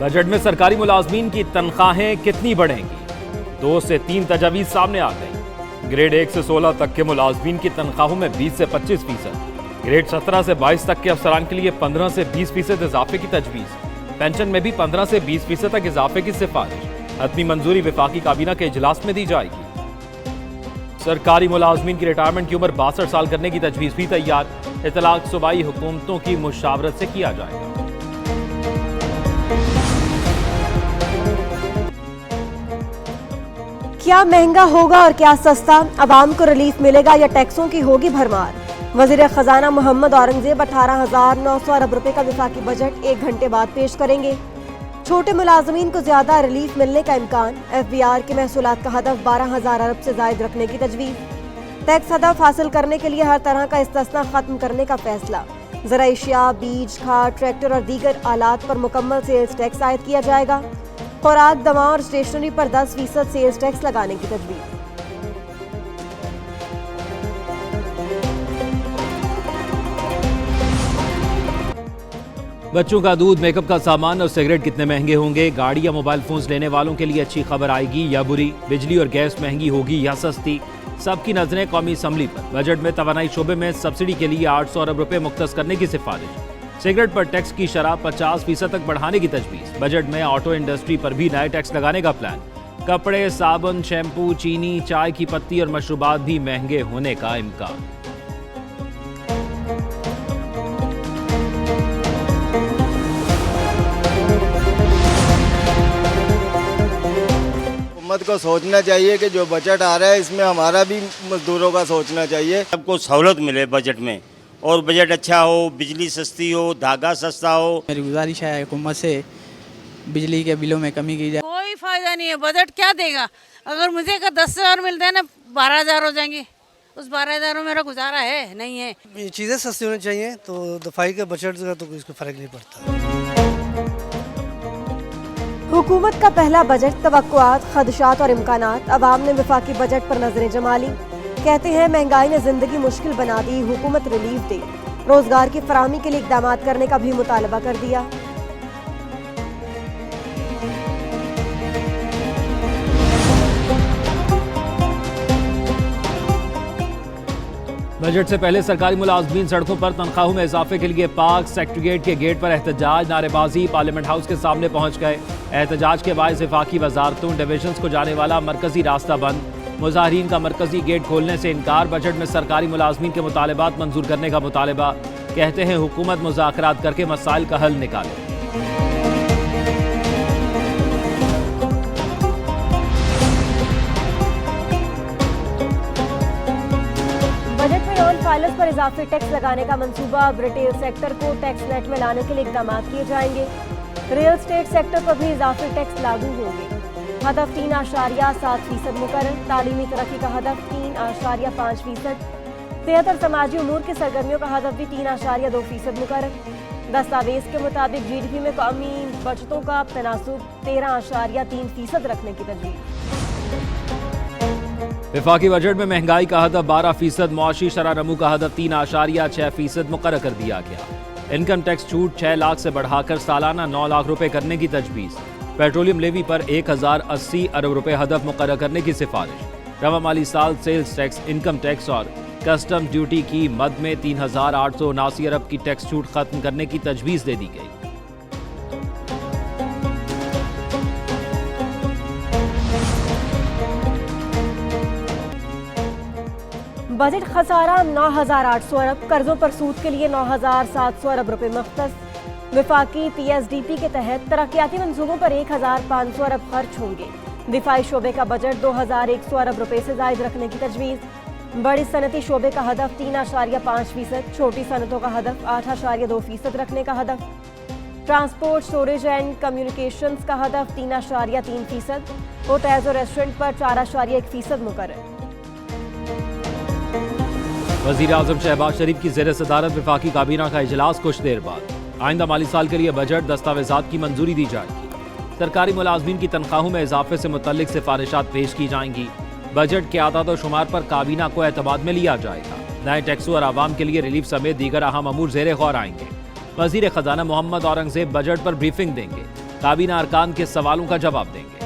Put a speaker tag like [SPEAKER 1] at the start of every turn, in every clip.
[SPEAKER 1] Budget में सरकारी मुलाजमीन की तनख्वाहें कितनी बढ़ेंगी? 2 से 3 तजावीज सामने आ गई। ग्रेड 1 से 16 तक के मुलाजमीन की तनख्वाहों में 20 से 25%, ग्रेड 17 से 22 तक के अफसरान के लिए 15 से 20% इजाफे की तजवीज़, पेंशन में भी 15 से 20% तक इजाफे की सिफारिश। हतमी मंजूरी वफाकी काबीना के इजलास में दी जाएगी। सरकारी मुलाजमीन की रिटायरमेंट की उम्र 62 साल करने की तजवीज़ भी तैयार। इतलाक सूबाई हुकूमतों की मुशावरत से किया जाएगा।
[SPEAKER 2] क्या महंगा होगा और क्या सस्ता? अवाम को रिलीफ मिलेगा या टैक्सों की होगी भरमार? वजीर खजाना मोहम्मद औरंगजेब 18,900 अरब रुपए का वफाकी बजट 1 घंटे बाद पेश करेंगे। छोटे मुलाजमीन को ज्यादा रिलीफ मिलने का इम्कान। FBR के महसूलात का हदफ 12,000 अरब से जायद रखने की तजवीज़। टैक्स हदफ हासिल करने के लिए हर तरह का इस्तिस्ना खत्म करने का फैसला। ज़राई अशिया, बीज, खाद, ट्रैक्टर और दीगर आलात पर मुकम्मल सेल्स टैक्स आयद किया जाएगा। खुराक, दवा और स्टेशनरी पर 10% सेल्स टैक्स लगाने की तजवीज़।
[SPEAKER 1] बच्चों का दूध, मेकअप का सामान और सिगरेट कितने महंगे होंगे? गाड़ी या मोबाइल फोन्स लेने वालों के लिए अच्छी खबर आएगी या बुरी? बिजली और गैस महंगी होगी या सस्ती? सबकी नजरें कौमी असम्बली पर। बजट में तवानाई शोबे में सब्सिडी के लिए 800 अरब रुपए मुख्तस करने की सिफारिश। सिगरेट पर टैक्स की शरह 50% तक बढ़ाने की तजवीज़। बजट में ऑटो इंडस्ट्री पर भी नए टैक्स लगाने का प्लान। कपड़े, साबुन, शैम्पू, चीनी, चाय की पत्ती और मशरूबात भी महंगे होने का इम्कान।
[SPEAKER 3] हुकूमत को सोचना चाहिए कि जो बजट आ रहा है इसमें हमारा भी मजदूरों का सोचना चाहिए।
[SPEAKER 4] सबको सहूलत मिले बजट में, और बजट अच्छा हो, बिजली सस्ती हो, धागा सस्ता हो।
[SPEAKER 5] मेरी गुजारिश है हुकूमत से बिजली के बिलों में कमी की जाए।
[SPEAKER 6] कोई फायदा नहीं है, बजट क्या देगा? अगर मुझे अगर 10,000 मिलते हैं ना, 12,000 हो जाएंगे। उस 12,000 में मेरा गुजारा है नहीं है।
[SPEAKER 7] ये चीज़ें सस्ती होनी चाहिए तो दफाई के बजट का तो इसको फर्क नहीं पड़ता।
[SPEAKER 2] हुकूमत का पहला बजट, तवक्कुआत, खदशात और इम्कानात। अवाम ने वफाकी बजट पर नजरें जमा ली। कहते हैं महंगाई ने जिंदगी मुश्किल बना दी, हुकूमत रिलीफ दे। रोजगार की फराहमी के लिए इकदाम करने का भी मुतालबा कर दिया।
[SPEAKER 1] बजट से पहले सरकारी मुलाजमीन सड़कों पर तनख्वाहों में इजाफे के लिए पार्क सेक्रेटेरिएट के गेट पर एहतजाज, नारेबाजी, पार्लियामेंट हाउस के सामने पहुंच गए। एहतजाज के बाद वफाकी वजारतों, डिविजन्स को जाने वाला मरकजी रास्ता बंद। मुजाहिरीन का मरकजी गेट खोलने से इनकार। बजट में सरकारी मुलाजमीन के मुतालबात मंजूर करने का मुतालबा। कहते हैं हुकूमत मुज़ाकरात करके मसाइल का हल निकाले।
[SPEAKER 2] बजट में ऑयल फाइलर्स पर इजाफी टैक्स लगाने का मंसूबा। रिटेल सेक्टर को टैक्स नेट में लाने के लिए इकदाम किए जाएंगे। रियल एस्टेट सेक्टर पर भी इजाफी टैक्स लागू होंगे। हदफ 3.7% मुकर्रर। तालीमी तरक्की का हदफ 3.5%। सेहत और समाजी उमूर की सरगर्मियों का हदफ भी 3.2% मुकर्रर। दस्तावेज के मुताबिक GDP में कौमी बचतों का तनासुब 13.3% रखने की तजवीज़।
[SPEAKER 1] वफाकी बजट में महंगाई का हदफ 12%, मुआशी शरह नमू का हदफ 3.6% मुकर्रर कर दिया गया। इनकम टैक्स छूट 6 लाख से बढ़ाकर सालाना 9 लाख रुपए करने की तजवीज़। पेट्रोलियम लेवी पर 1080 अरब रुपए हदफ मुकर्रर करने की सिफारिश। रवा माली साल सेल्स टैक्स, इनकम टैक्स और कस्टम ड्यूटी की मद में 3,879 अरब की टैक्स छूट खत्म करने की तजवीज़ दे दी गई।
[SPEAKER 2] बजट खसारा 9,800 अरब। कर्जों पर सूद के लिए 9,700 अरब रुपए मुख्तस। वफाकी PSDP के तहत तरक्याती मंसूबों पर 1,500 अरब खर्च होंगे। दिफाई शोबे का बजट 2,100 अरब रुपए से जायद रखने की तजवीज़। बड़ी सनती शोबे का हदफ 3.5%, छोटी सनतों का हदफ 8.2% रखने का हदफ। ट्रांसपोर्ट, स्टोरेज एंड कम्युनिकेशंस का हदफ 3.3%। होटल्स और रेस्टोरेंट पर 4.1% मुकर्रर।
[SPEAKER 1] वज़ीर आज़म शहबाज शरीफ की ज़ेर सदारत वफाकी काबीना का इजलास कुछ देर बाद। आइंदा माली साल के लिए बजट दस्तावेजात की मंजूरी दी जाएगी। सरकारी मुलाजमीन की तनख्वाहों में इजाफे से मुतल्लिक सिफारिशात पेश की जाएंगी। बजट के आदाद और शुमार पर काबीना को एतमाद में लिया जाएगा। नए टैक्सों और आवाम के लिए रिलीफ समेत दीगर अहम अमूर ज़ेर गौर आएंगे। वज़ीर खजाना मोहम्मद औरंगजेब बजट पर ब्रीफिंग देंगे। काबीना अरकान के सवालों का जवाब देंगे।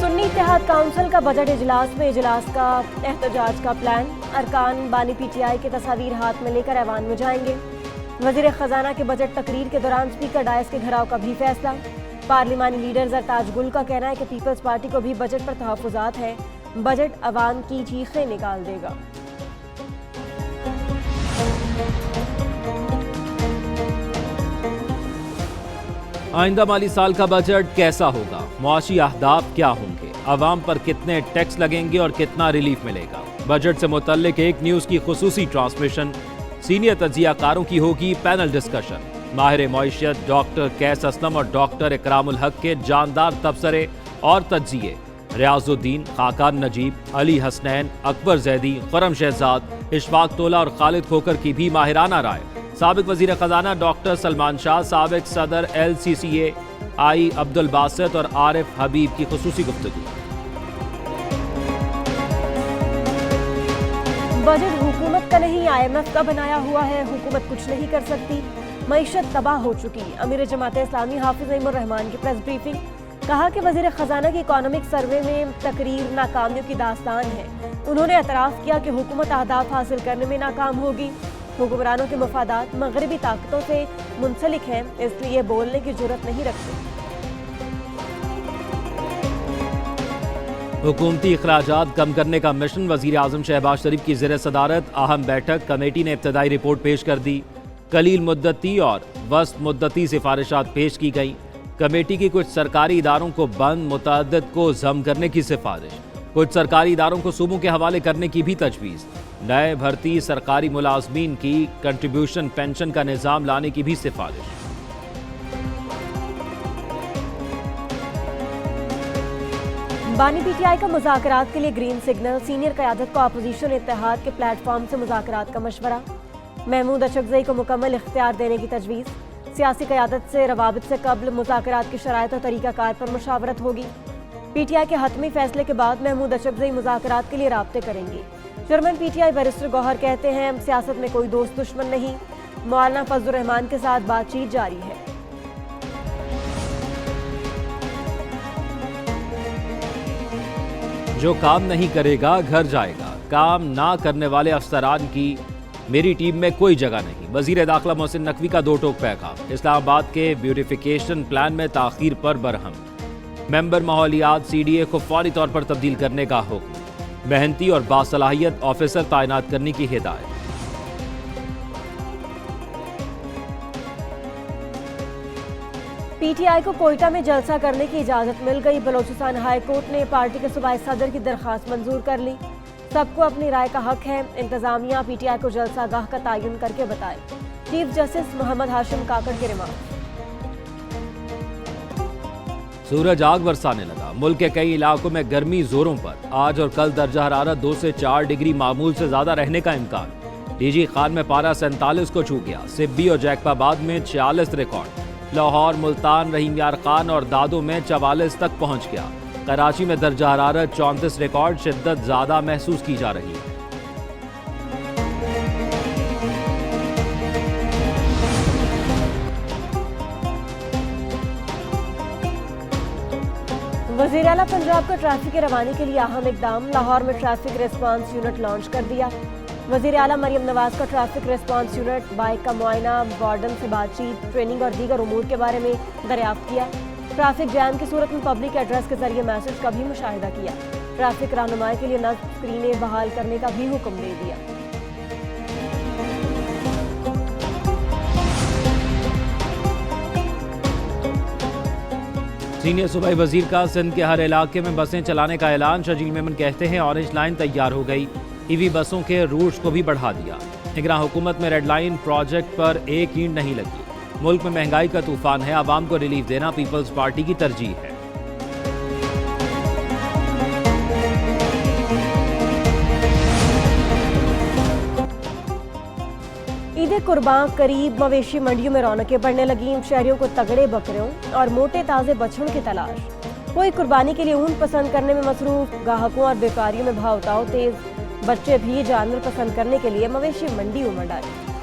[SPEAKER 2] सुन्नी इत्तेहाद काउंसिल का बजट इजलास में इजलास का एहतजाज का प्लान। अरकान बानी पीटीआई के तस्वीर हाथ में लेकर ऐवान में जाएंगे। वजीर खजाना के बजट तकरीर के दौरान स्पीकर डायस के घेराव का भी फैसला। पार्लिमानी लीडर जरताज गुल का कहना है कि पीपल्स पार्टी को भी बजट पर तहफ्फुज़ात हैं। बजट अवाम की चीखें निकाल देगा।
[SPEAKER 1] आइंदा माली साल का बजट कैसा होगा, मुआशी अहदाफ क्या होंगे, अवाम पर कितने टैक्स लगेंगे और कितना रिलीफ मिलेगा। बजट से मुतल्लिक एक न्यूज की खुसूसी ट्रांसमिशन, सीनियर तजियाकारों की होगी पैनल डिस्कशन। माहिर मईशत डॉक्टर कैस असलम और डॉक्टर इकरामुल हक के जानदार तबसरे और तज्जिए, रियाजुद्दीन, खाकान नजीब, अली हसनैन, अकबर जैदी, खुरम शहजाद, इशफाक तोला और खालिद खोकर की भी माहिराना राय। साबिक वजीर खजाना डॉक्टर सलमान शाह, साबिक सदर LCCA आई अब्दुल बासित और आरिफ हबीब की खुसूसी गुफ्तगू।
[SPEAKER 2] बजट हुकूमत का नहीं, IMF का बनाया हुआ है। हुकूमत कुछ नहीं कर सकती, मईशत तबाह हो चुकी। अमीर जमात इस्लामी हाफिज नईमुर रहमान की प्रेस ब्रीफिंग। कहा कि वजीर खजाना की इकोनॉमिक सर्वे में तकरीर नाकामियों की दास्तान है। उन्होंने एतराफ़ किया कि हुकूमत अहदाफ हासिल करने में नाकाम होगी। हुक्मरानों के मफादात मगरबी ताकतों से मुंसलिक हैं, इसलिए बोलने की जुर्रत नहीं रखते।
[SPEAKER 1] हुकूमती अखराजात कम करने का मिशन। वजीर आजम शहबाज शरीफ की ज़ेर सदारत अहम बैठक। कमेटी ने इब्तदाई रिपोर्ट पेश कर दी। कलील मुद्दती और वस्त मुद्दती सिफारिशात पेश की गई। कमेटी की कुछ सरकारी इदारों को बंद, मुतअद्दिद को जम करने की सिफारिश। कुछ सरकारी इदारों को सूबों के हवाले करने की भी तजवीज़। नए भर्ती सरकारी मुलाजमीन की कंट्रीब्यूशन पेंशन का निज़ाम लाने की भी सिफारिश।
[SPEAKER 2] बानी पीटीआई का मुज़ाकरात के लिए ग्रीन सिग्नल। सीनियर क़यादत को अपोजिशन इत्तेहाद के प्लेटफॉर्म से मुज़ाकरात का मशवरा। महमूद अशरफजई को मुकम्मल इख्तियार देने की तजवीज़। सियासी क़यादत से रवाबित से कबल मुज़ाकरात की शराइत और तरीक़ाकार पर मुशावरत होगी। पीटीआई के हतमी फैसले के बाद महमूद अशरफजई मुज़ाकरात के लिए राब्ते करेंगे। चेयरमैन पीटीआई बैरिस्टर गौहर कहते हैं, सियासत में कोई दोस्त दुश्मन नहीं। मौलाना फजलुर रहमान के साथ बातचीत जारी है।
[SPEAKER 1] जो काम नहीं करेगा घर जाएगा। काम ना करने वाले अफसरान की मेरी टीम में कोई जगह नहीं। वजीर दाखिला मोहसिन नकवी का दो टोक पैगाम। इस्लामाबाद के ब्यूटिफिकेशन प्लान में ताखीर पर बरहम। मेंबर माहौलियात CDA को फौरी तौर पर तब्दील करने का हुक्म। मेहनती और बासलाहियत ऑफिसर तैनात करने की हिदायत।
[SPEAKER 2] पीटीआई को कोयटा में जलसा करने की इजाजत मिल गई। बलोचिस्तान हाई कोर्ट ने पार्टी के सूबाई सदर की दरखास्त मंजूर कर ली। सबको अपनी राय का हक है। इंतजामिया पीटीआई को जलसा गाह का तयन करके बताए। चीफ जस्टिस मोहम्मद हाशिम काकड़ के रिमार्क।
[SPEAKER 1] सूरज आग बरसाने लगा। मुल्क के कई इलाकों में गर्मी जोरों पर। आज और कल दर्जा हरारत 2 से 4 डिग्री मामूल से ज्यादा रहने का इम्कान। डीजी खान में पारा 47 को छू गया। सिब्बी और जैकबाबाद में 46 रिकॉर्ड। लाहौर, मुल्तान, रहीम यार खान और दादो में 44 तक पहुंच गया। कराची में दर्जा हरारत 34 रिकॉर्ड। शिद्दत ज्यादा महसूस की जा रही है।
[SPEAKER 2] वज़ीर आला पंजाब को ट्रैफिक की रवानी के लिए अहम इकदाम। लाहौर में ट्रैफिक रिस्पांस यूनिट लॉन्च कर दिया। वज़ीर आला मरियम नवाज का ट्रैफिक रिस्पांस यूनिट बाइक का मुआयना, वार्डन से बातचीत, ट्रेनिंग और दीगर उमूर के बारे में दरियाफ्त किया। ट्रैफिक जैम की सूरत में पब्लिक एड्रेस के जरिए मैसेज का भी मुशाहिदा किया। ट्रैफिक रहनुमाई के लिए नस्ब स्क्रीनें बहाल करने का भी हुक्म दे दिया।
[SPEAKER 1] सीनियर सूबाई वजीर का सिंध के हर इलाके में बसें चलाने का ऐलान। शजील मेमन कहते हैं, ऑरेंज लाइन तैयार हो गई। ईवी बसों के रूट्स को भी बढ़ा दिया। निगरान हुकूमत में रेड लाइन प्रोजेक्ट पर एक ईंट नहीं लगी। मुल्क में महंगाई का तूफान है। आवाम को रिलीफ देना पीपल्स पार्टी की तरजीह है।
[SPEAKER 2] ईद कुर्बान करीब। मवेशी मंडियों में रौनकें बढ़ने लगी। शहरियों को तगड़े बकरियों और मोटे ताजे बछड़ों की तलाश। कोई कुर्बानी के लिए ऊन पसंद करने में मसरूफ। ग्राहकों और व्यापारियों में भाव उताव तेज। बच्चे भी जानवर पसंद करने के लिए मवेशी मंडी उमड़ डाले।